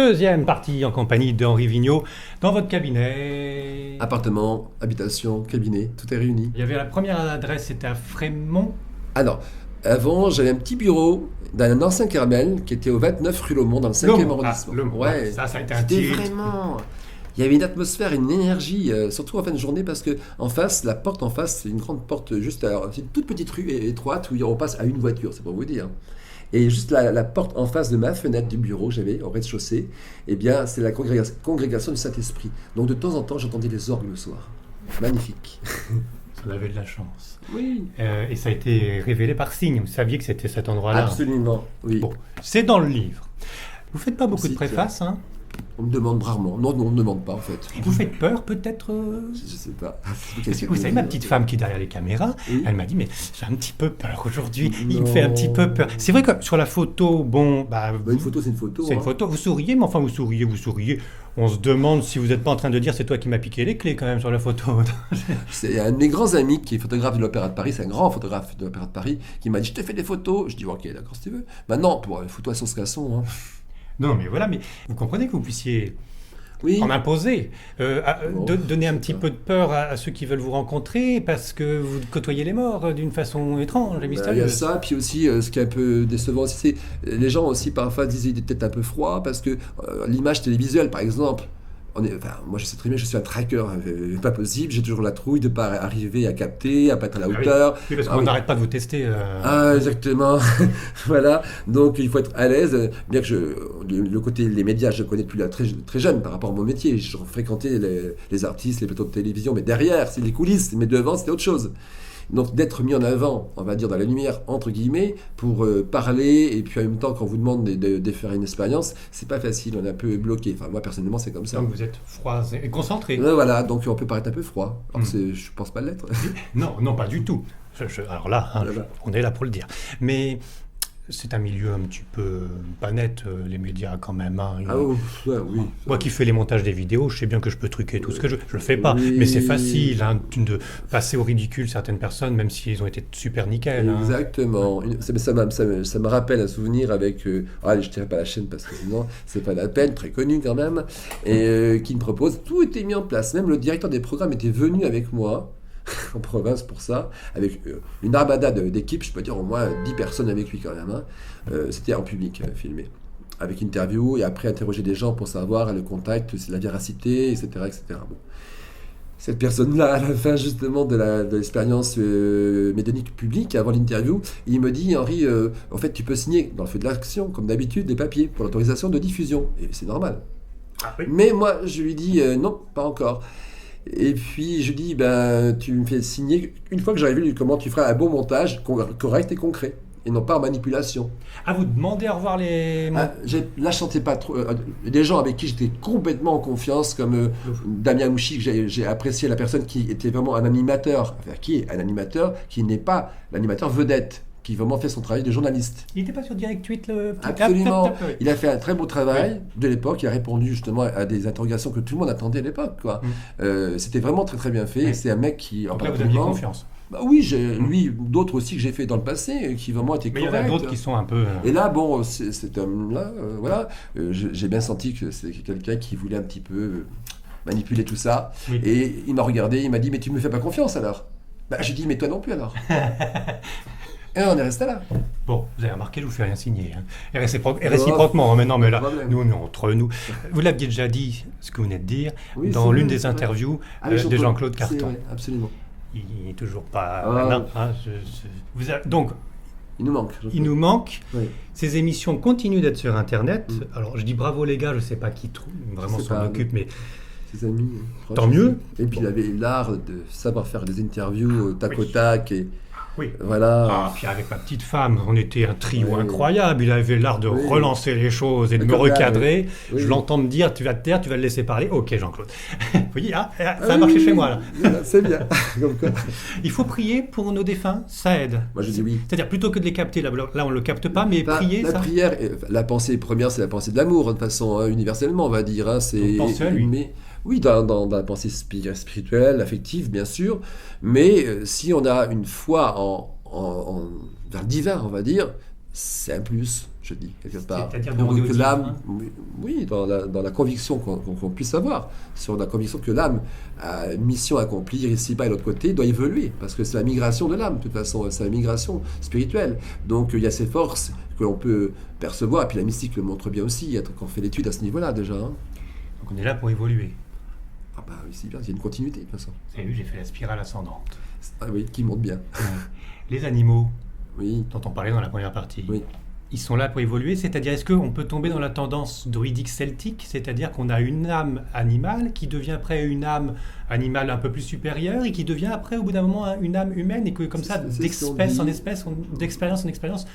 deuxième partie en compagnie d'Henri Vigneault dans votre cabinet. Appartement, habitation, cabinet, tout est réuni. Il y avait la première adresse, c'était à Frémont. Alors, avant, j'avais un petit bureau d'un ancien Carmel qui était au 29 rue Lomont dans le 5e arrondissement. Ouais, ça a été un c'était titre. Vraiment... Il y avait une atmosphère, une énergie, surtout en fin de journée, parce que en face, la porte en face, c'est une grande porte juste à c'est une toute petite rue étroite où on passe à une voiture, c'est pour vous dire. Et juste la porte en face de ma fenêtre du bureau, j'avais au rez-de-chaussée, eh bien, c'est la congrégation du Saint-Esprit. Donc de temps en temps, j'entendais les orgues le soir. Magnifique. Vous avez de la chance. Oui. Et ça a été révélé par signe. Vous saviez que c'était cet endroit-là. Absolument, oui. Bon, c'est dans le livre. Vous faites pas beaucoup Aussi, de préfaces, hein? On me demande rarement. Non, on ne demande pas en fait. Vous faites peur peut-être Je sais pas. Vous savez, ma petite femme qui est derrière les caméras, Oui. elle m'a dit, mais j'ai un petit peu peur aujourd'hui. Il me Non. fait un petit peu peur. C'est vrai que sur la photo, bon, Une photo, c'est une photo. c'est une photo. Vous souriez, mais enfin, vous souriez. On se demande si vous n'êtes pas en train de dire c'est toi qui m'as piqué les clés quand même sur la photo. C'est un de mes grands amis qui est photographe de l'Opéra de Paris, c'est un grand photographe de l'Opéra de Paris, qui m'a dit je te fais des photos. Je dis ok, d'accord si tu veux. Maintenant, pour une photo à sauce casson. Hein. Non, mais voilà, mais vous comprenez que vous puissiez Oui. en imposer, Bon, donner un c'est petit ça. peu de peur à ceux qui veulent vous rencontrer parce que vous côtoyez les morts d'une façon étrange et Il y a mystérieuse. ça, puis aussi ce qui est un peu décevant aussi, c'est les gens aussi parfois disent qu'il est peut-être un peu froid parce que l'image télévisuelle par exemple, moi je sais très bien, je suis un tracker, pas possible, j'ai toujours la trouille de ne pas arriver à capter, à pas être à la Ah oui. hauteur. Oui, parce Ah qu'on oui. n'arrête pas de vous tester. Ah, exactement. Voilà. Donc, il faut être à l'aise. Bien que le côté, les médias, je connais depuis très, très jeune par rapport à mon métier. Je fréquentais les artistes, les plateaux de télévision, mais derrière, c'est les coulisses. Mais devant, c'était autre chose. Donc, d'être mis en avant, on va dire, dans la lumière, entre guillemets, pour parler, et puis en même temps, quand on vous demande de faire une expérience, c'est pas facile, on est un peu bloqué. Enfin, moi, personnellement, c'est comme ça. Donc vous êtes froid et concentré. Voilà, donc on peut paraître un peu froid. Alors, Mm. je pense pas l'être. Non, pas du tout. Alors là, hein, Voilà. on est là pour le dire. Mais c'est un milieu un petit peu pas net, les médias quand même. Hein. Ah, oh, ouais, oui. Moi qui fais les montages des vidéos, je sais bien que je peux truquer tout ce que je le fais pas. Oui. Mais c'est facile hein, de passer au ridicule certaines personnes, même s'ils ont été super nickel. Hein. Exactement. Ça me rappelle un souvenir avec. Allez, je ne dirai pas la chaîne parce que sinon, c'est pas la peine, très connu quand même. Et qui me propose. Tout était mis en place. Même le directeur des programmes était venu avec moi en province pour ça, avec une armada d'équipes, je peux dire au moins 10 personnes avec lui quand même. Hein. C'était en public, filmé. Avec interview et après interroger des gens pour savoir le contact, la véracité, etc. etc. Bon. Cette personne-là, à la fin justement de l'expérience médiatique publique, avant l'interview, il me dit, Henri, en fait, tu peux signer dans le feu de l'action, comme d'habitude, des papiers pour l'autorisation de diffusion. Et c'est normal. Ah oui. Mais moi, je lui dis, non, pas encore. Et puis, je lui dis, tu me fais signer, une fois que j'aurai vu comment tu feras un bon montage, correct et concret, et non pas en manipulation. Ah, vous demandez à revoir les... Là, je sentais pas trop. Des gens avec qui j'étais complètement en confiance, comme Damien Mouchy, que j'ai apprécié, la personne qui était vraiment un animateur, enfin, qui est un animateur, qui n'est pas l'animateur vedette, qui vraiment fait son travail de journaliste. Il n'était pas sur Direct Tweet le... Absolument. Oui. Il a fait un très beau travail de l'époque. Il a répondu justement à des interrogations que tout le monde attendait à l'époque. Quoi. C'était vraiment très très bien fait. Oui. C'est un mec qui... Donc là, vous aviez confiance. Bah oui, lui, d'autres aussi que j'ai fait dans le passé, qui vraiment étaient Mais il y corrects. en a d'autres qui sont un peu... Et là, bon, cet homme-là, voilà, j'ai bien senti que c'est quelqu'un qui voulait un petit peu manipuler tout ça. Oui. Et il m'a regardé, il m'a dit, mais tu me fais pas confiance alors? J'ai dit, mais toi non plus alors. Et on est resté là. Bon, vous avez remarqué, je vous fais rien signer. Hein. Et réciproquement, hein, mais non, mais là, Problème. nous, entre nous. Vous l'aviez déjà dit, ce que vous venez de dire, Oui, dans c'est l'une vrai, des c'est vrai. interviews Avec de Jean-Claude C'est Carton. vrai, absolument. Il n'est toujours pas... Ah. non, hein, donc, Il nous manque. il nous manque. Oui. Ces émissions continuent d'être sur Internet. Mm. Alors, je dis bravo les gars, je ne sais pas qui vraiment Je sais s'en pas, occupe, mais Ses amis. proches. Tant mieux. Et puis il avait l'art de savoir faire des interviews tac au tac. Et oui. voilà. Ah, puis avec ma petite femme, on était un trio Oui. incroyable. Il avait l'art de Oui. relancer les choses et de Mais me comme là, recadrer. oui. Je l'entends me dire, tu vas te taire, tu vas le laisser parler. Ok, Jean-Claude. Vous voyez, ça a Ah marché oui, chez oui, moi là. voilà, c'est bien. Comme quoi. Il faut prier pour nos défunts, ça aide. Moi je dis oui. C'est-à-dire plutôt que de les capter, là on ne le capte pas, mais prier, la ça. prière, la pensée première, c'est la pensée de l'amour, de façon universellement, on va dire. Hein, c'est, Donc, pensez à lui. Mais, oui, dans la pensée spirituelle, affective, bien sûr. Mais si on a une foi vers le divin, on va dire, c'est un plus. je dis, quelque part. C'est-à-dire Pour demander que aux l'âme, divins. oui, dans la conviction qu'on puisse avoir, sur la conviction que l'âme a une mission à accomplir ici-bas et de l'autre côté, doit évoluer, parce que c'est la migration de l'âme, de toute façon, c'est la migration spirituelle. Donc il y a ces forces que l'on peut percevoir, et puis la mystique le montre bien aussi, quand on fait l'étude à ce niveau-là déjà. Hein. Donc on est là pour évoluer. Ah bah oui, c'est bien, il y a une continuité de toute façon. Vous avez vu, j'ai fait la spirale ascendante. Ah oui, qui monte bien. Les animaux Oui, dont on parlait dans la première partie, oui. ils sont là pour évoluer, c'est-à-dire est-ce qu'on peut tomber dans la tendance druidique celtique, c'est-à-dire qu'on a une âme animale qui devient après une âme animale un peu plus supérieure et qui devient après au bout d'un moment une âme humaine et que comme ça, C'est ce qu'on d'espèce en dit. espèce, d'expérience en expérience,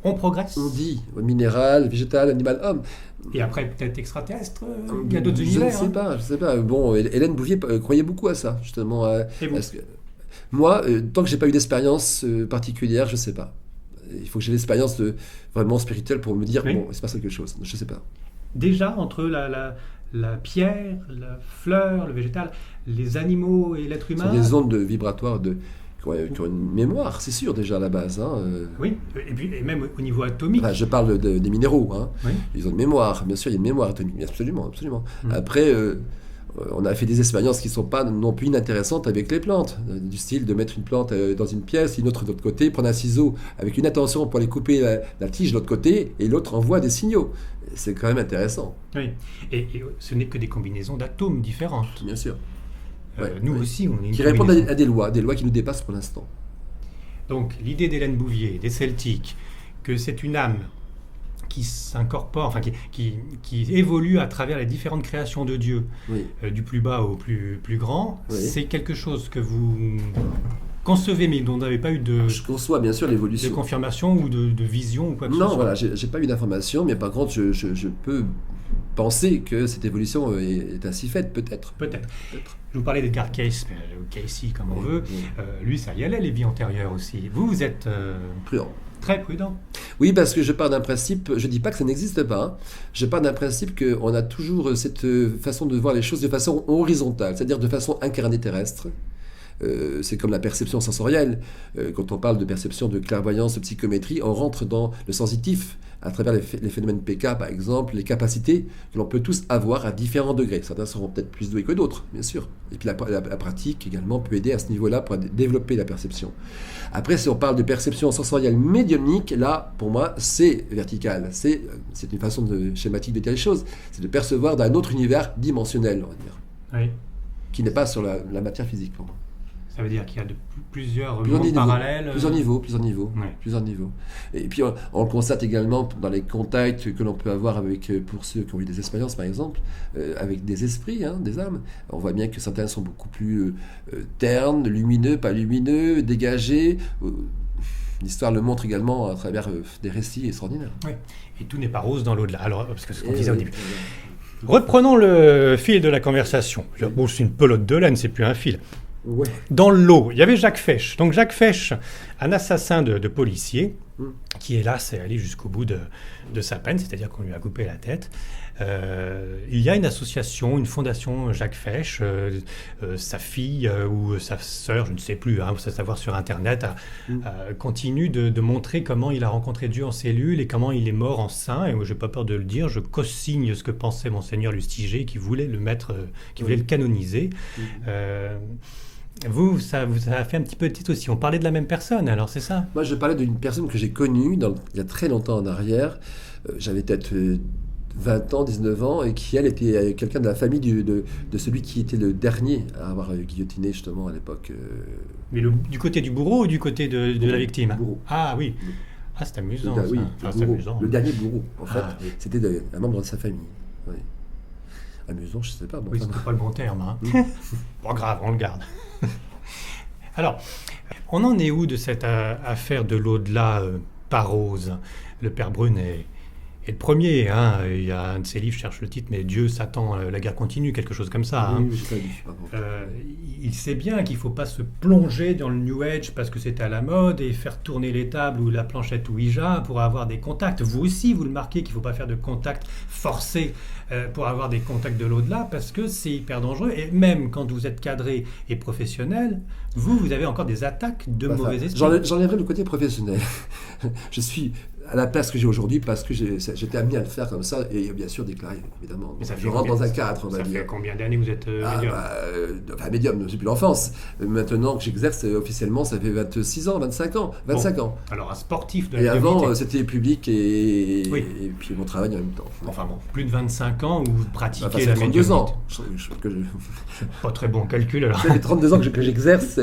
on progresse. On dit minéral, végétal, animal, homme. Et après peut-être extraterrestre, il y a d'autres Je univers. ne sais pas, je sais pas. Bon, Hélène Bouvier croyait beaucoup à ça, justement. Et vous Parce que moi, tant que j'ai pas eu d'expérience particulière, je sais pas. Il faut que j'ai l'expérience vraiment spirituelle pour me dire, Oui. bon, il se passe quelque chose. Je sais pas. Déjà, entre la pierre, la fleur, le végétal, les animaux et l'être Ce humain. sont des ondes vibratoires qui ont une mémoire, c'est sûr, déjà à la base. Hein. Oui, et même au niveau atomique. Enfin, je parle des minéraux. Hein. Oui. Ils ont une mémoire, bien sûr, il y a une mémoire atomique, absolument, absolument. Mm. Après, on a fait des expériences qui ne sont pas non plus inintéressantes avec les plantes, du style de mettre une plante dans une pièce, une autre de l'autre côté, prendre un ciseau avec une attention pour aller couper la tige de l'autre côté, et l'autre envoie des signaux. C'est quand même intéressant, Oui. Et ce n'est que des combinaisons d'atomes différentes. bien sûr. Ouais, Nous ouais. aussi, on est une Qui répondent combinaison. à des lois qui nous dépassent pour l'instant. Donc, l'idée d'Hélène Bouvier, des Celtiques, que c'est une âme qui s'incorpore, enfin qui évolue à travers les différentes créations de Dieu, Oui. du plus bas au plus grand, Oui. c'est quelque chose que vous concevez, mais dont vous n'avez pas eu de Je conçois bien sûr l'évolution. confirmation ou de vision ou quoi que ce Non, soit. voilà, j'ai pas eu d'informations, mais par contre, je peux penser que cette évolution est ainsi faite, peut-être. Peut-être. Peut-être. Je vous parlais d'Edgar Cayce, ou Casey comme on veut. Oui. Lui, ça y allait, les vies antérieures aussi. Vous êtes Prudent. très prudent. Oui, parce que je pars d'un principe, je dis pas que ça n'existe pas, hein. Je pars d'un principe qu'on a toujours cette façon de voir les choses de façon horizontale, c'est-à-dire de façon incarnée terrestre. C'est comme la perception sensorielle. Quand on parle de perception de clairvoyance, de psychométrie, on rentre dans le sensitif à travers les phénomènes PK, par exemple, les capacités que l'on peut tous avoir à différents degrés. Certains seront peut-être plus doués que d'autres, bien sûr. Et puis la pratique également peut aider à ce niveau-là pour développer la perception. Après, si on parle de perception sensorielle médiumnique, là, pour moi, c'est vertical. C'est une façon schématique de dire les choses. C'est de percevoir d'un autre univers dimensionnel, on va dire, Oui. qui n'est pas sur la matière physique pour moi. Ça veut dire qu'il y a plusieurs Plusieurs mondes niveaux, parallèles. plusieurs niveaux. Ouais. Et puis on le constate également dans les contacts que l'on peut avoir avec, pour ceux qui ont eu des expériences par exemple, avec des esprits, hein, des âmes. On voit bien que certains sont beaucoup plus ternes, lumineux, pas lumineux, dégagés. L'histoire le montre également à travers des récits extraordinaires. Oui. Et tout n'est pas rose dans l'au-delà. Alors, parce que c'est ce qu'on Et disait au oui, début. Reprenons le fil de la conversation. Bon, c'est une pelote de laine, c'est plus un fil. ouais. Dans l'eau, il y avait Jacques Fesch. Donc Jacques Fesch, un assassin de policier, qui hélas est allé jusqu'au bout de sa peine, c'est-à-dire qu'on lui a coupé la tête. Il y a une association, une fondation Jacques Fesch, sa fille ou sa sœur, je ne sais plus, hein, faut savoir sur Internet, continue de montrer comment il a rencontré Dieu en cellule et comment il est mort en saint. Et moi, j'ai pas peur de le dire, je co-signe ce que pensait Monseigneur Lustiger, qui voulait le mettre, qui voulait le canoniser. Vous, ça a fait un petit peu titre aussi. On parlait de la même personne, alors c'est ça? Moi, je parlais d'une personne que j'ai connue il y a très longtemps en arrière. J'avais peut-être 20 ans, 19 ans, et qui, elle, était quelqu'un de la famille de celui qui était le dernier à avoir guillotiné, justement, à l'époque. Mais du côté du bourreau ou du côté de la victime? Bourreau. Ah oui. Ah, c'est amusant. Oui, ça. Enfin, c'est bourreau. amusant. Le dernier bourreau, en fait. Ah, oui. C'était un membre de sa famille. Oui. Amusant, je sais pas. Bon, Oui, enfin, c'était pas le bon terme. Hein. Bon, grave, on le garde. Alors, on en est où de cette affaire de l'au-delà par Rose? Le père Brune est le premier. Hein. Il y a un de ses livres, je cherche le titre, mais Dieu, Satan, la guerre continue, quelque chose comme ça. Hein. oui, j'ai pas lu, pardon. Il sait bien qu'il ne faut pas se plonger dans le New Age parce que c'est à la mode et faire tourner les tables ou la planchette Ouija pour avoir des contacts. Vous aussi, vous le marquez qu'il ne faut pas faire de contacts forcés pour avoir des contacts de l'au-delà parce que c'est hyper dangereux. Et même quand vous êtes cadré et professionnel, vous avez encore des attaques de mauvais esprits. J'enlèverai le côté professionnel. Je suis à la place que j'ai aujourd'hui parce que j'étais amené à le faire comme ça et bien sûr déclaré, évidemment. Mais ça Je fait rentre combien- dans un cadre, on va Ça dire. fait combien d'années que vous êtes médium? Enfin, médium, depuis l'enfance. Maintenant que j'exerce officiellement, ça fait 26 ans, 25 ans. 25 ans. Alors un sportif de Et la avant, médiumnité. c'était public et, Oui. et puis mon travail en même temps. Enfin bon, plus de 25 ans où vous pratiquez Enfin, la c'est 32 médiumnité. ans. Pas très bon calcul alors. Ça fait 32 ans que j'exerce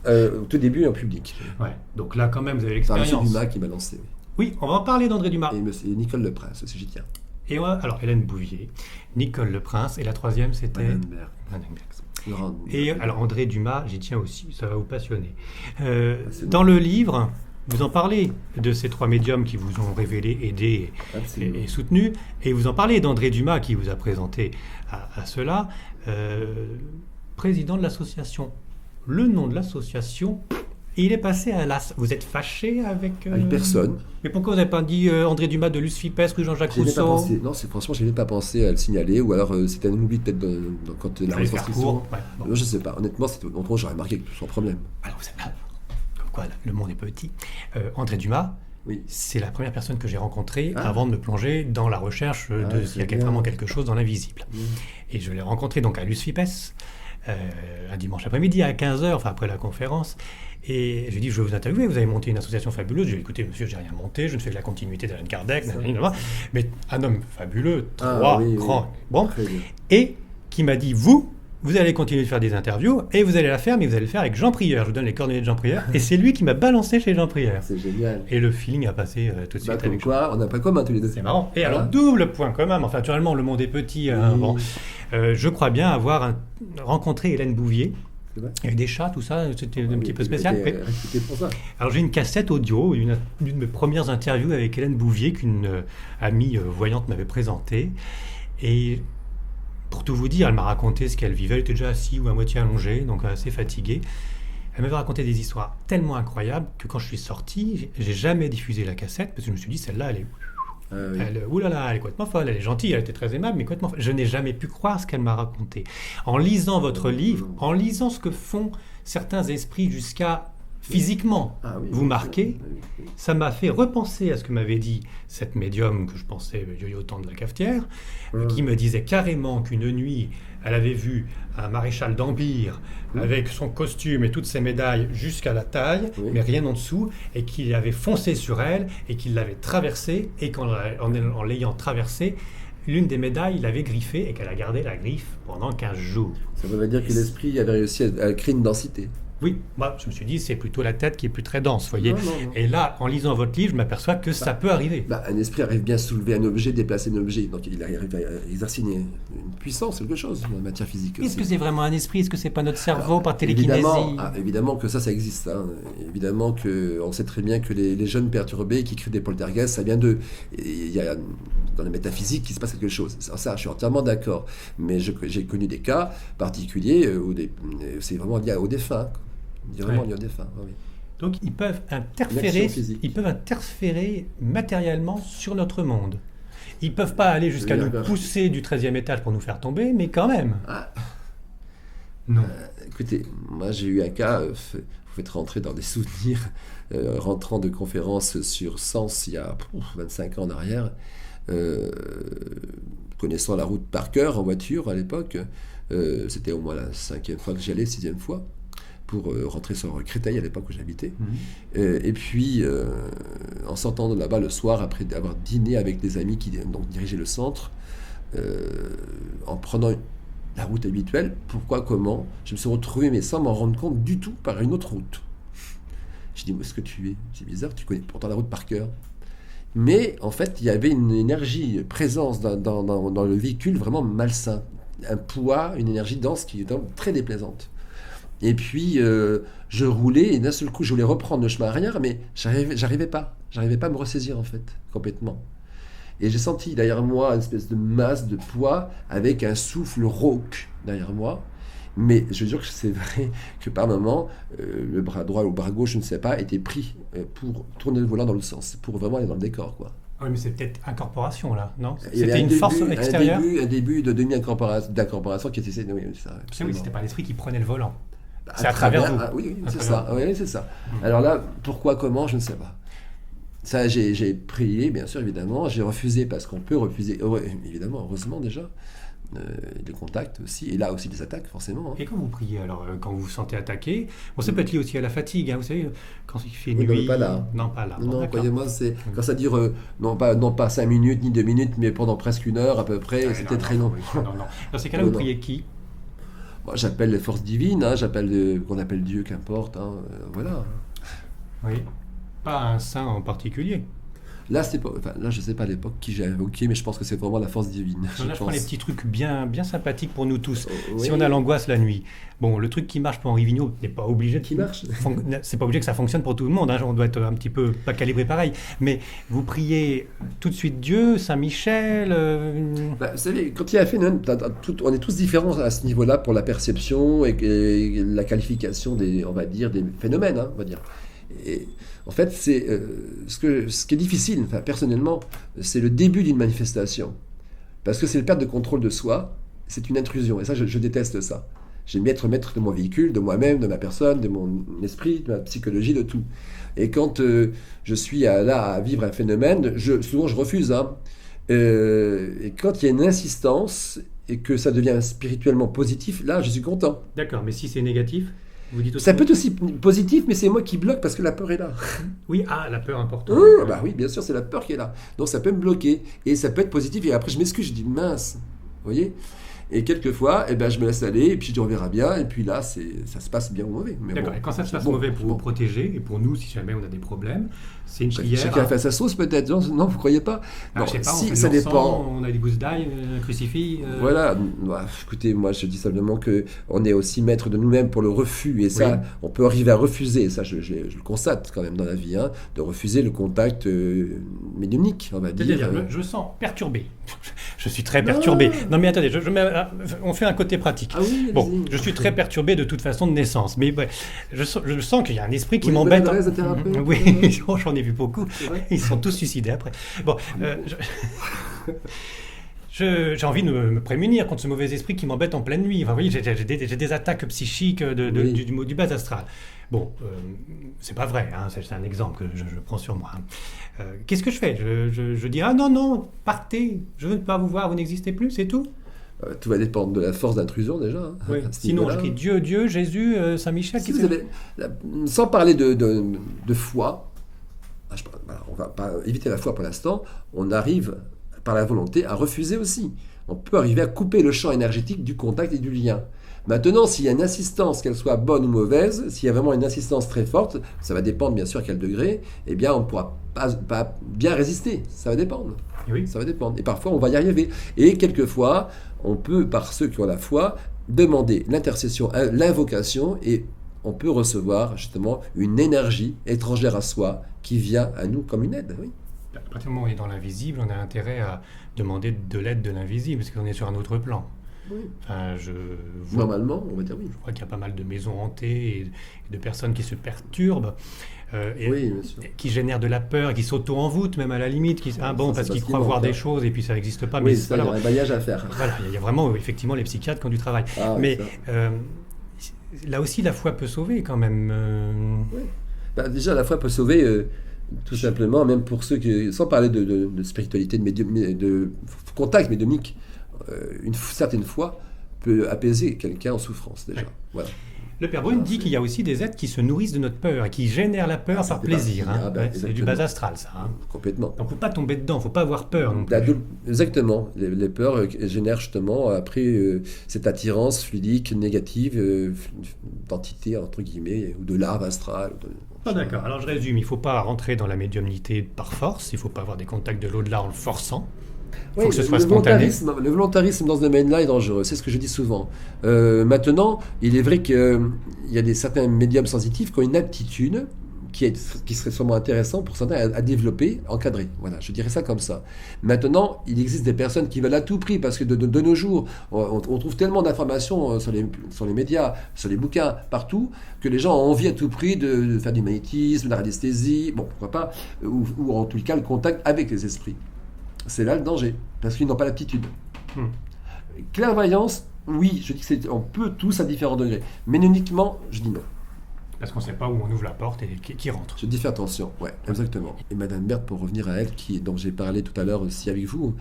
au tout début en public. Ouais. Donc là quand même vous avez C'est M. l'expérience. Dumas qui m'a lancé. Oui, on va en parler d'André Dumas. Et Nicole Leprince aussi, j'y tiens. Et alors Hélène Bouvier, Nicole Leprince et la troisième c'était Madame Berg. Madame Berg. Laurent- Et alors André Dumas, j'y tiens aussi, ça va vous passionner. c'est Dans le livre, vous en parlez de ces trois médiums qui vous ont révélé, aidé Absolument. et soutenu, et vous en parlez d'André Dumas qui vous a présenté à cela, président de l'association. Le nom de l'association, il est passé à l'as. Vous êtes fâché avec... Avec personne. Mais pourquoi vous n'avez pas dit André Dumas de Luce-Fipes, rue Jean-Jacques J'y avais pas Rousseau? pensé. Non, franchement, je n'avais pas pensé à le signaler, ou alors c'était un oubli peut-être quand la Fallait faire retranscription. court. Ouais, bon. Non, je sais pas. Honnêtement, autrement, j'aurais marqué sans problème. Alors, comme quoi, le monde est petit. André Dumas, Oui. c'est la première personne que j'ai rencontrée Ah. avant de me plonger dans la recherche de Ah, s'il y a c'est bien. vraiment quelque chose dans l'invisible. Mmh. Et je l'ai rencontré donc à Luce-Fipes, un dimanche après-midi à 15h, enfin après la conférence. Et j'ai dit, je vais vous interviewer, vous avez monté une association fabuleuse. J'ai dit, écoutez, monsieur, j'ai rien monté, je ne fais que la continuité d'Alain Kardec, mais un homme fabuleux, trois, oui, oui. grand, bon, Très bien. et qui m'a dit, vous allez continuer de faire des interviews, et vous allez la faire, mais vous allez le faire avec Jean Prieur. Je vous donne les coordonnées de Jean Prieur, et c'est lui qui m'a balancé chez Jean Prieur. C'est génial. Et le feeling a passé tout de suite Bah, comme avec Jean. quoi, on n'a pas commun tous les deux. C'est marrant. Et alors, Voilà. double point commun, mais enfin, naturellement, le monde est petit. Hein, Oui. bon. Je crois bien avoir rencontré Hélène Bouvier. C'est vrai. Il y avait des chats, tout ça, c'était un Ah oui, petit peu il spécial. était Oui. réputé pour ça. Alors j'ai une cassette audio, une de mes premières interviews avec Hélène Bouvier qu'une amie voyante m'avait présentée. Et pour tout vous dire, elle m'a raconté ce qu'elle vivait. Elle était déjà assise ou à moitié allongée, donc assez fatiguée. Elle m'avait raconté des histoires tellement incroyables que quand je suis sorti, j'ai jamais diffusé la cassette parce que je me suis dit, celle-là, elle est... Ah, oui. Oulala, elle est complètement folle, elle est gentille, elle était très aimable, mais complètement folle. Je n'ai jamais pu croire ce qu'elle m'a raconté. En lisant votre livre, en lisant ce que font certains esprits jusqu'à physiquement Ah, oui. vous marquer, Oui, oui. ça m'a fait repenser à ce que m'avait dit cette médium que je pensais yo-yo temps de la cafetière, qui me disait carrément qu'une nuit, elle avait vu un maréchal d'Empire avec son costume et toutes ses médailles jusqu'à la taille, Oui. mais rien en dessous, et qu'il avait foncé sur elle et qu'il l'avait traversée, et en l'ayant traversée, l'une des médailles l'avait griffée et qu'elle a gardé la griffe pendant 15 jours. Ça veut dire que l'esprit avait réussi à créer une densité. Oui, moi je me suis dit c'est plutôt la tête qui est plus très dense, vous voyez. Non, non, non. Et là, en lisant votre livre, je m'aperçois que ça peut arriver. Un esprit arrive bien à soulever un objet, déplacer un objet. Donc il arrive à exercer une puissance, quelque chose, dans la matière physique. Est-ce que c'est vraiment un esprit? Est-ce que c'est pas notre cerveau Alors, par télékinésie? évidemment que ça existe. Hein. Évidemment qu'on sait très bien que les jeunes perturbés qui créent des poltergeists, ça vient d'eux. Et il y a dans la métaphysique qui se passe quelque chose. Ça, je suis entièrement d'accord. Mais j'ai connu des cas particuliers où c'est vraiment lié aux défunts. Vraiment lié aux défunts. Oui. Donc ils peuvent Une interférer, action physique. matériellement sur notre monde. Ils peuvent pas aller jusqu'à Oui, nous d'accord. pousser du 13e étage pour nous faire tomber, mais quand même. Ah. Non. Écoutez, moi j'ai eu un cas, vous faites rentrer dans des souvenirs, rentrant de conférence sur Sens il y a 25 ans en arrière, connaissant la route par cœur en voiture à l'époque, c'était au moins la 5e fois que j'y allais, 6e fois, pour rentrer sur Créteil à l'époque où j'habitais. Et puis, en sortant de là-bas le soir, après avoir dîné avec des amis qui donc, dirigeaient le centre, en prenant la route habituelle, pourquoi, comment, je me suis retrouvé, mais sans m'en rendre compte du tout, par une autre route. Je dis, où est-ce que tu es? C'est bizarre, tu connais pourtant la route par cœur. Mais en fait, il y avait une énergie, présence dans le véhicule vraiment malsain. Un poids, une énergie dense qui est très déplaisante. Et puis, je roulais, et d'un seul coup, je voulais reprendre le chemin arrière, mais j'arrivais pas. J'arrivais pas à me ressaisir, en fait, complètement. Et j'ai senti derrière moi une espèce de masse, de poids, avec un souffle rauque derrière moi. Mais je veux dire que c'est vrai que par moment, le bras droit ou le bras gauche, je ne sais pas, était pris pour tourner le volant dans l'autre sens, pour vraiment aller dans le décor, quoi. Oui, mais c'est peut-être incorporation là, non? Il y avait C'était une force extérieure? un début de d'incorporation qui était... Oui, c'est ça, Ah oui, absolument. c'était pas l'esprit qui prenait le volant. À C'est à travers vous. Oui, À c'est travers ça. Oui, c'est ça. Alors là, pourquoi, comment, je ne sais pas. Ça, j'ai prié, bien sûr, évidemment. J'ai refusé parce qu'on peut refuser, évidemment, heureusement déjà, les contacts aussi, et là aussi des attaques, forcément. Et quand vous priez, alors, quand vous vous sentez attaqué, bon, ça peut être lié aussi à la fatigue, vous savez, quand il fait Oui, nuit. non, pas là. Non, pas là. Non, croyez-moi, c'est quand ça dure non pas 5 minutes ni 2 minutes, mais pendant presque 1 heure à peu près, c'était très long. Non. Dans ces cas-là, vous priez qui? Bon, j'appelle les forces divines, j'appelle qu'on appelle Dieu, qu'importe, voilà. Oui. Pas un saint en particulier. Là, je sais pas à l'époque qui j'ai invoqué, mais je pense que c'est vraiment la force divine. Là, je prends les petits trucs bien sympathiques pour nous tous. Oui. Si on a l'angoisse la nuit, bon, le truc qui marche pour Henri Vigneault n'est pas obligé Qui marche. C'est pas obligé que ça fonctionne pour tout le monde. On doit être un petit peu pas calibré pareil. Mais vous priez tout de suite Dieu, Saint Michel. Vous savez, quand il y a un phénomène, on est tous différents à ce niveau-là pour la perception et la qualification des phénomènes, on va dire. Et en fait, c'est ce qui est difficile, personnellement, c'est le début d'une manifestation. Parce que c'est une perte de contrôle de soi, c'est une intrusion. Et ça, je déteste ça. J'aime bien être maître de mon véhicule, de moi-même, de ma personne, de mon esprit, de ma psychologie, de tout. Et quand je suis là à vivre un phénomène, souvent je refuse. Et quand il y a une insistance et que ça devient spirituellement positif, là, je suis content. D'accord, mais si c'est négatif, vous dites ça peut être aussi positif, mais c'est moi qui bloque parce que la peur est là. Oui, la peur importante. Oui, bien sûr, c'est la peur qui est là. Donc ça peut me bloquer. Et ça peut être positif. Et après, je m'excuse, je dis mince. Vous voyez ? Et quelquefois, je me laisse aller, et puis je dis on verra bien, et puis là, ça se passe bien ou mauvais. Mais d'accord, et quand ça se passe mauvais pour vous protéger, et pour nous, si jamais on a des problèmes, c'est une prière... Chacun fait sa sauce peut-être, non, vous croyez pas? Non, je sais pas, si, ça dépend. On a des gousses d'ail, un crucifix... Voilà, écoutez, moi je dis simplement qu'on est aussi maître de nous-mêmes pour le refus, et ça, on peut arriver à refuser, et ça je le constate quand même dans la vie, de refuser le contact médiumnique, on va dire. C'est-à-dire, je me sens perturbé. Je suis très perturbé. Non mais attendez, on fait un côté pratique. Ah oui, bon, je suis très perturbé de toute façon de naissance, mais je sens qu'il y a un esprit qui m'embête. Oui, j'en ai vu beaucoup. Ils sont tous suicidés après. Bon, j'ai envie de me prémunir contre ce mauvais esprit qui m'embête en pleine nuit. Enfin, vous voyez, j'ai des attaques psychiques du bas astral. Bon, c'est pas vrai, c'est un exemple que je prends sur moi. Qu'est-ce que je fais? Je dis, non, partez, je ne veux pas vous voir, vous n'existez plus, c'est tout. Tout va dépendre de la force d'intrusion déjà. Oui. Sinon, je crie Dieu, Jésus, Saint Michel. Si sans parler de foi, on va pas éviter la foi pour l'instant, on arrive par la volonté à refuser aussi. On peut arriver à couper le champ énergétique du contact et du lien. Maintenant, s'il y a une insistance, qu'elle soit bonne ou mauvaise, s'il y a vraiment une insistance très forte, ça va dépendre bien sûr à quel degré, on ne pourra pas bien résister. Ça va dépendre. Oui. Ça va dépendre. Et parfois, on va y arriver. Et quelquefois, on peut, par ceux qui ont la foi, demander l'intercession, l'invocation, et on peut recevoir justement une énergie étrangère à soi qui vient à nous comme une aide. Oui. À partir du moment où on est dans l'invisible, on a intérêt à demander de l'aide de l'invisible, parce qu'on est sur un autre plan. Oui. Enfin, normalement, on va dire oui. Je crois qu'il y a pas mal de maisons hantées et de personnes qui se perturbent, oui, qui génèrent de la peur, qui s'auto-envoûtent même à la limite, parce qu'ils croient voir des choses et puis ça n'existe pas. Oui, il y a un bailliage à faire. Voilà, il y a vraiment effectivement les psychiatres qui ont du travail. Mais là aussi, la foi peut sauver quand même. Oui. Déjà, la foi peut sauver. Tout simplement, même pour ceux qui, sans parler de spiritualité, de contact médiumnique, une certaine foi peut apaiser quelqu'un en souffrance déjà. Voilà. Le Père Brune dit qu'il y a aussi des êtres qui se nourrissent de notre peur et qui génèrent la peur par plaisir. C'est du bas astral, ça. Complètement. Donc il ne faut pas tomber dedans, il ne faut pas avoir peur non plus. Exactement. Les peurs génèrent justement après cette attirance fluidique négative d'entité, entre guillemets, ou de larve astrale. D'accord, alors je résume, il ne faut pas rentrer dans la médiumnité par force, il ne faut pas avoir des contacts de l'au-delà en le forçant. Il faut que ce soit spontané. Le volontarisme dans ce domaine-là est dangereux, c'est ce que je dis souvent. Maintenant, il est vrai qu'il y a certains médiums sensitifs qui ont une aptitude qui serait sûrement intéressant pour certains à développer, encadrer. Voilà, je dirais ça comme ça. Maintenant, il existe des personnes qui veulent à tout prix, parce que de nos jours, on trouve tellement d'informations sur les médias, sur les bouquins, partout, que les gens ont envie à tout prix de faire du magnétisme, de la radiesthésie, bon, pourquoi pas, ou en tout cas le contact avec les esprits. C'est là le danger, parce qu'ils n'ont pas l'aptitude. Clairvoyance, oui, je dis qu'on peut tous à différents degrés, mais uniquement, je dis non. Parce qu'on ne sait pas où on ouvre la porte et qui rentre. Je dis fais attention, ouais, exactement. Et Madame Berthe, pour revenir à elle, dont j'ai parlé tout à l'heure aussi avec vous,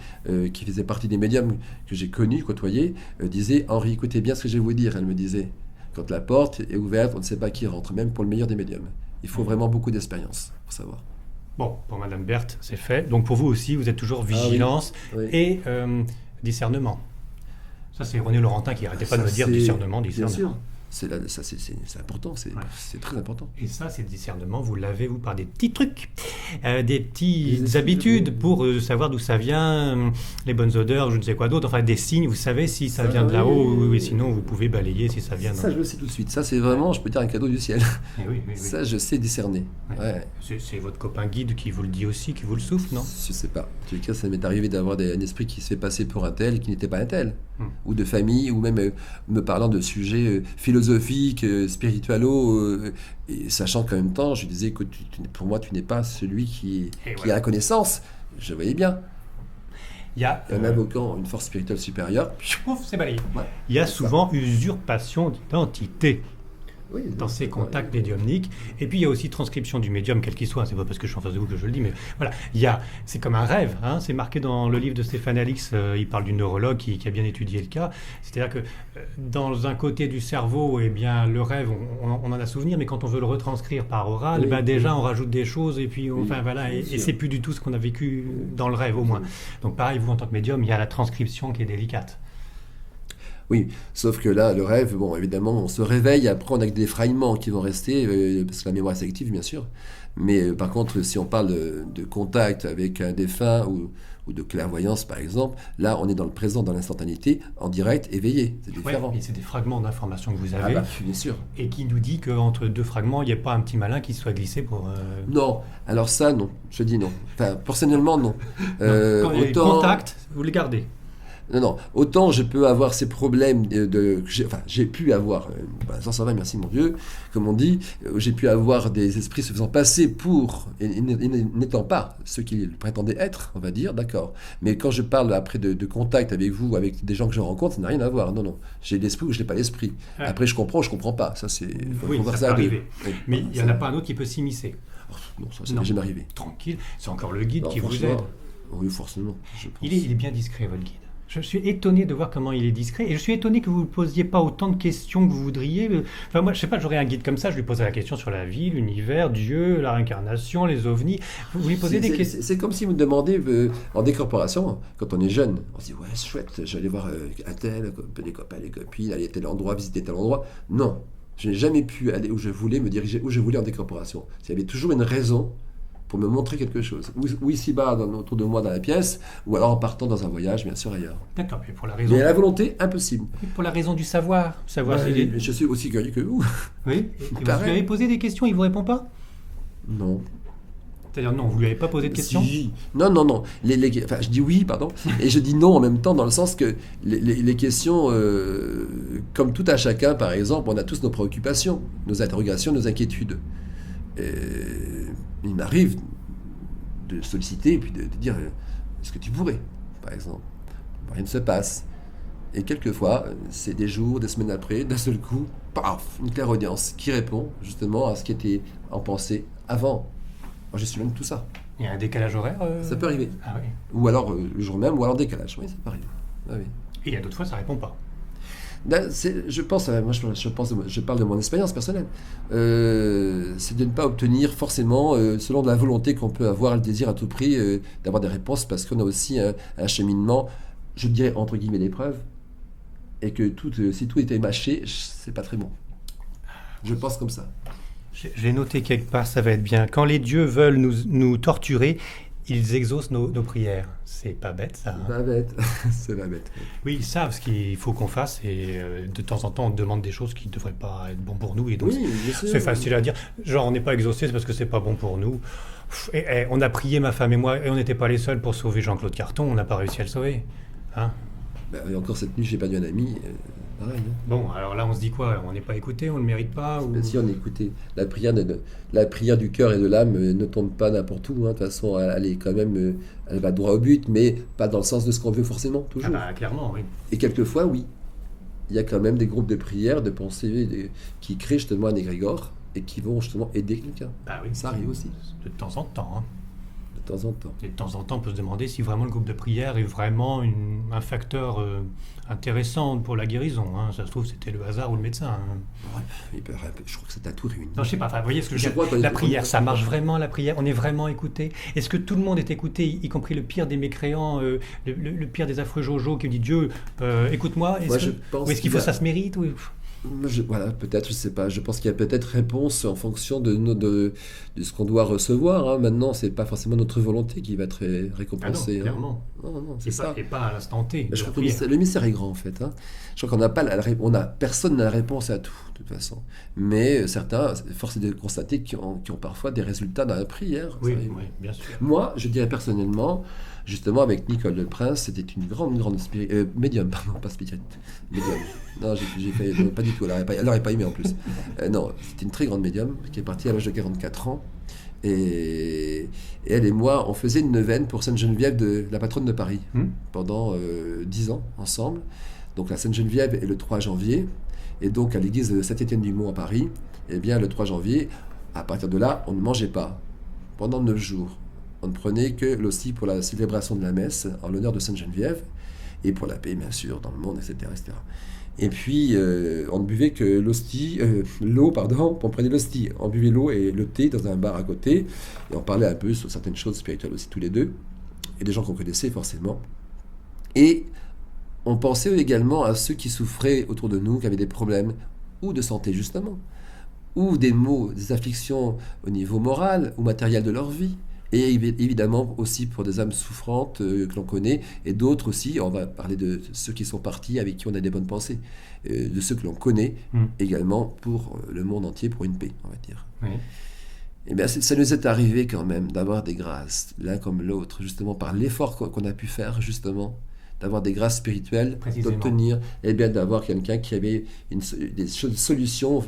qui faisait partie des médiums que j'ai connus, côtoyés, disait « Henri, écoutez bien ce que je vais vous dire », elle me disait. Quand la porte est ouverte, on ne sait pas qui rentre, même pour le meilleur des médiums. Il faut vraiment beaucoup d'expérience pour savoir. Bon, pour Madame Berthe, c'est fait. Donc pour vous aussi, vous êtes toujours vigilance et discernement. Ça, c'est René Laurentin qui n'arrêtait pas de me dire discernement. Bien sûr. C'est important, c'est très important. Et ça, c'est le discernement, vous l'avez, vous, par des petits trucs, des petites habitudes pour savoir d'où ça vient, les bonnes odeurs, je ne sais quoi d'autre, enfin des signes, vous savez si ça vient de là-haut, et sinon vous pouvez balayer si ça vient. Ça, je le sais tout de suite. Ça, c'est vraiment, je peux dire, un cadeau du ciel. Oui. Ça, je sais discerner. Ouais. C'est votre copain guide qui vous le dit aussi, qui vous le souffle, non? Je sais pas. En tout cas, ça m'est arrivé d'avoir un esprit qui se fait passer pour un tel et qui n'était pas un tel. Ou de famille, ou même me parlant de sujets philosophiques, spiritualos, et sachant qu'en même temps, je disais que pour moi, tu n'es pas celui qui a la connaissance. Je voyais bien. Il y a un invoquant une force spirituelle supérieure. C'est balayé. Ouais, il y a souvent usurpation d'identité. Oui, dans ces contacts médiumniques. Et puis il y a aussi transcription du médium, quel qu'il soit. C'est pas parce que je suis en face de vous que je le dis, mais voilà. C'est comme un rêve. Hein, c'est marqué dans le livre de Stéphane Alix. Il parle d'une neurologue qui a bien étudié le cas. C'est-à-dire que dans un côté du cerveau, eh bien, le rêve, on en a souvenir, mais quand on veut le retranscrire par oral, déjà on rajoute des choses et puis et c'est plus du tout ce qu'on a vécu dans le rêve au moins. Donc pareil, vous en tant que médium, il y a la transcription qui est délicate. Oui, sauf que là, le rêve, bon, évidemment, on se réveille, après on a des défraillements qui vont rester, parce que la mémoire est sélective, bien sûr. Mais par contre, si on parle de contact avec un défunt ou de clairvoyance, par exemple, là, on est dans le présent, dans l'instantanéité, en direct, éveillé. C'est différent. Et c'est des fragments d'informations que vous avez. Bien sûr. Et qui nous dit qu'entre deux fragments, il n'y a pas un petit malin qui soit glissé pour... Non, alors ça, non. Je dis non. Enfin, personnellement, non. Quand il y a contact, vous les gardez. Non, autant je peux avoir ces problèmes j'ai pu avoir, sans ça va, merci mon Dieu, comme on dit, j'ai pu avoir des esprits se faisant passer pour, et n'étant pas ce qu'ils prétendaient être, on va dire, d'accord. Mais quand je parle après de contact avec vous, avec des gens que je rencontre, ça n'a rien à voir, non. J'ai l'esprit ou je n'ai pas l'esprit. Après, je comprends pas, ça c'est... ça peut arriver. Mais il n'y en a pas un autre qui peut s'immiscer. Non, ça m'est jamais arrivé. Tranquille, c'est encore le guide qui vous aide. Oui, forcément, je pense. Il est bien discret, votre guide. Je suis étonné de voir comment il est discret et je suis étonné que vous ne posiez pas autant de questions que vous voudriez. Enfin, moi, je sais pas, j'aurais un guide comme ça, je lui poserais la question sur la vie, l'univers, Dieu, la réincarnation, les ovnis. Vous lui posez des questions. C'est comme si vous me demandez en décorporation, quand on est jeune, on se dit ouais, c'est chouette, j'allais voir un tel, des copains, des copines, aller à tel endroit, visiter tel endroit. Non, je n'ai jamais pu aller où je voulais, me diriger où je voulais en décorporation. Il y avait toujours une raison pour me montrer quelque chose. Ou ici-bas, autour de moi, dans la pièce, ou alors en partant dans un voyage, bien sûr, ailleurs. D'accord, mais pour la raison... Mais la volonté, impossible. Pour la raison du savoir. Je suis aussi curieux que vous. Oui, et vous lui avez posé des questions, il ne vous répond pas? Non. C'est-à-dire non, vous ne lui avez pas posé de questions? Si. Non. Je dis oui, pardon, et je dis non en même temps, dans le sens que les questions, comme tout à chacun, par exemple, on a tous nos préoccupations, nos interrogations, nos inquiétudes. Il m'arrive de solliciter et puis de dire est-ce que tu pourrais, par exemple. Rien ne se passe. Et quelquefois, c'est des jours, des semaines après, d'un seul coup, paf, une clairaudience qui répond justement à ce qui était en pensée avant. Moi, je suis loin de tout ça. Il y a un décalage horaire Ça peut arriver. Ah oui. Ou alors le jour même, ou alors décalage. Oui, ça peut arriver. Ah, oui. Et il y a d'autres fois, ça ne répond pas. Je parle de mon expérience personnelle. C'est de ne pas obtenir forcément, selon la volonté qu'on peut avoir, le désir à tout prix, d'avoir des réponses, parce qu'on a aussi un cheminement, je dirais entre guillemets d'épreuve, et que si tout était mâché, c'est pas très bon. Je pense comme ça. J'ai noté quelque part, ça va être bien. Quand les dieux veulent nous torturer, ils exaucent nos prières. C'est pas bête, ça. C'est pas bête. C'est pas bête. Oui, ils savent ce qu'il faut qu'on fasse et de temps en temps, on demande des choses qui ne devraient pas être bonnes pour nous. Et donc, c'est facile à dire. Genre, on n'est pas exaucé, c'est parce que c'est pas bon pour nous. Et on a prié, ma femme et moi, et on n'était pas les seuls pour sauver Jean-Claude Carton. On n'a pas réussi à le sauver. Hein? Et encore cette nuit, j'ai perdu un ami. Pareil, hein. Bon, alors là, on se dit quoi? On n'est pas écouté, on ne le mérite pas ou... Si on est écouté. La prière du cœur et de l'âme ne tombe pas n'importe où. Hein. De toute façon, elle est quand même, elle va droit au but, mais pas dans le sens de ce qu'on veut forcément, toujours. Ah bah, clairement, oui. Et quelquefois, oui. Il y a quand même des groupes de prières, de pensées qui créent justement un égrégore et qui vont justement aider quelqu'un. Bah oui. Ça arrive aussi, De temps en temps. Hein. de temps en temps. Et de temps en temps, on peut se demander si vraiment le groupe de prière est vraiment un facteur intéressant pour la guérison. Hein. Ça se trouve, c'était le hasard ou le médecin. Hein. Ouais, je crois que c'est à tout réuni. Non, je sais pas. Enfin, vous voyez ce que je veux crois dire. La prière, ça marche vraiment, la prière. On est vraiment écouté. Est-ce que tout le monde est écouté, y compris le pire des mécréants, le pire des affreux Jojo qui dit Dieu, écoute-moi. Moi, je pense ou est-ce qu'il faut que ça se mérite ou... Voilà, peut-être, je sais pas. Je pense qu'il y a peut-être réponse en fonction de ce qu'on doit recevoir. Hein. Maintenant, c'est pas forcément notre volonté qui va être récompensée. Ah non, clairement. Hein. Non, c'est ça. Et pas à l'instant T. Je crois que le mystère est grand, en fait. Hein. Je crois qu'on n'a pas personne n'a la réponse à tout, de toute façon. Mais certains, force est de constater qu'ils ont parfois des résultats dans la prière. Oui, bien sûr. Moi, je dirais personnellement, justement, avec Nicole Le Prince, c'était une grande médium, pardon, pas spiritualité. Médium. Non, j'ai fait, non, pas du tout, elle n'aurait pas aimé en plus. Non, c'était une très grande médium qui est partie à l'âge de 44 ans. Et elle et moi, on faisait une neuvaine pour Sainte-Geneviève, la patronne de Paris, pendant 10 ans ensemble. Donc la Sainte-Geneviève est le 3 janvier. Et donc à l'église de Saint-Étienne-du-Mont à Paris, eh bien le 3 janvier, à partir de là, on ne mangeait pas pendant 9 jours. On ne prenait que l'hostie pour la célébration de la messe en l'honneur de Sainte-Geneviève et pour la paix, bien sûr, dans le monde, etc. etc. Et puis, on ne buvait que l'eau, on prenait l'hostie, on buvait l'eau et le thé dans un bar à côté, et on parlait un peu sur certaines choses spirituelles aussi, tous les deux, et des gens qu'on connaissait forcément. Et on pensait également à ceux qui souffraient autour de nous, qui avaient des problèmes, ou de santé justement, ou des maux, des afflictions au niveau moral ou matériel de leur vie. Et évidemment aussi pour des âmes souffrantes que l'on connaît, et d'autres aussi, on va parler de ceux qui sont partis, avec qui on a des bonnes pensées, de ceux que l'on connaît également pour le monde entier, pour une paix, on va dire. Oui. Et bien ça nous est arrivé quand même d'avoir des grâces, l'un comme l'autre, justement par l'effort qu'on a pu faire, justement, d'avoir des grâces spirituelles, d'obtenir, et bien d'avoir quelqu'un qui avait des solutions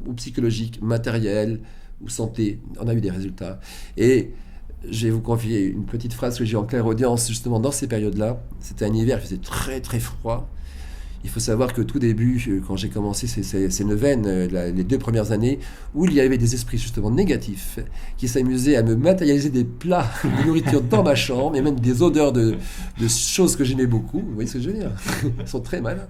ou psychologiques, matérielles, ou santé, on a eu des résultats. Et je vais vous confier une petite phrase que j'ai en claire audience justement dans ces périodes-là. C'était un hiver, il faisait très très froid. Il faut savoir que tout début, quand j'ai commencé ces neuvaines, les 2 premières années, où il y avait des esprits justement négatifs, qui s'amusaient à me matérialiser des plats de nourriture dans ma chambre, et même des odeurs de choses que j'aimais beaucoup. Vous voyez ce que je veux dire? Ils sont très malins.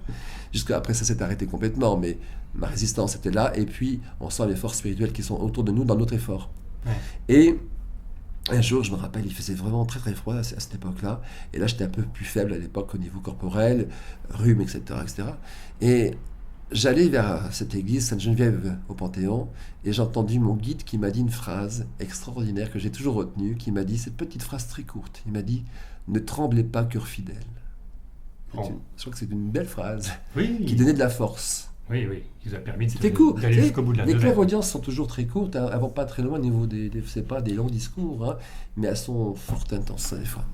Jusqu'après, ça s'est arrêté complètement, mais ma résistance était là, et puis on sent les forces spirituelles qui sont autour de nous dans notre effort. Ouais. Et un jour, je me rappelle, il faisait vraiment très très froid à cette époque-là, et là j'étais un peu plus faible à l'époque au niveau corporel, rhume, etc., etc. Et j'allais vers cette église Sainte-Geneviève au Panthéon, et j'ai entendu mon guide qui m'a dit une phrase extraordinaire que j'ai toujours retenue, qui m'a dit cette petite phrase très courte, il m'a dit « Ne tremblez pas, cœur fidèle ». Je crois que c'est une belle phrase qui donnait de la force. Oui, qui vous a permis d'aller jusqu'au bout de la neuvaine. Les clairaudiences sont toujours très courtes, elles vont pas très loin au niveau des longs discours, hein, mais elles sont fort intenses, des fois.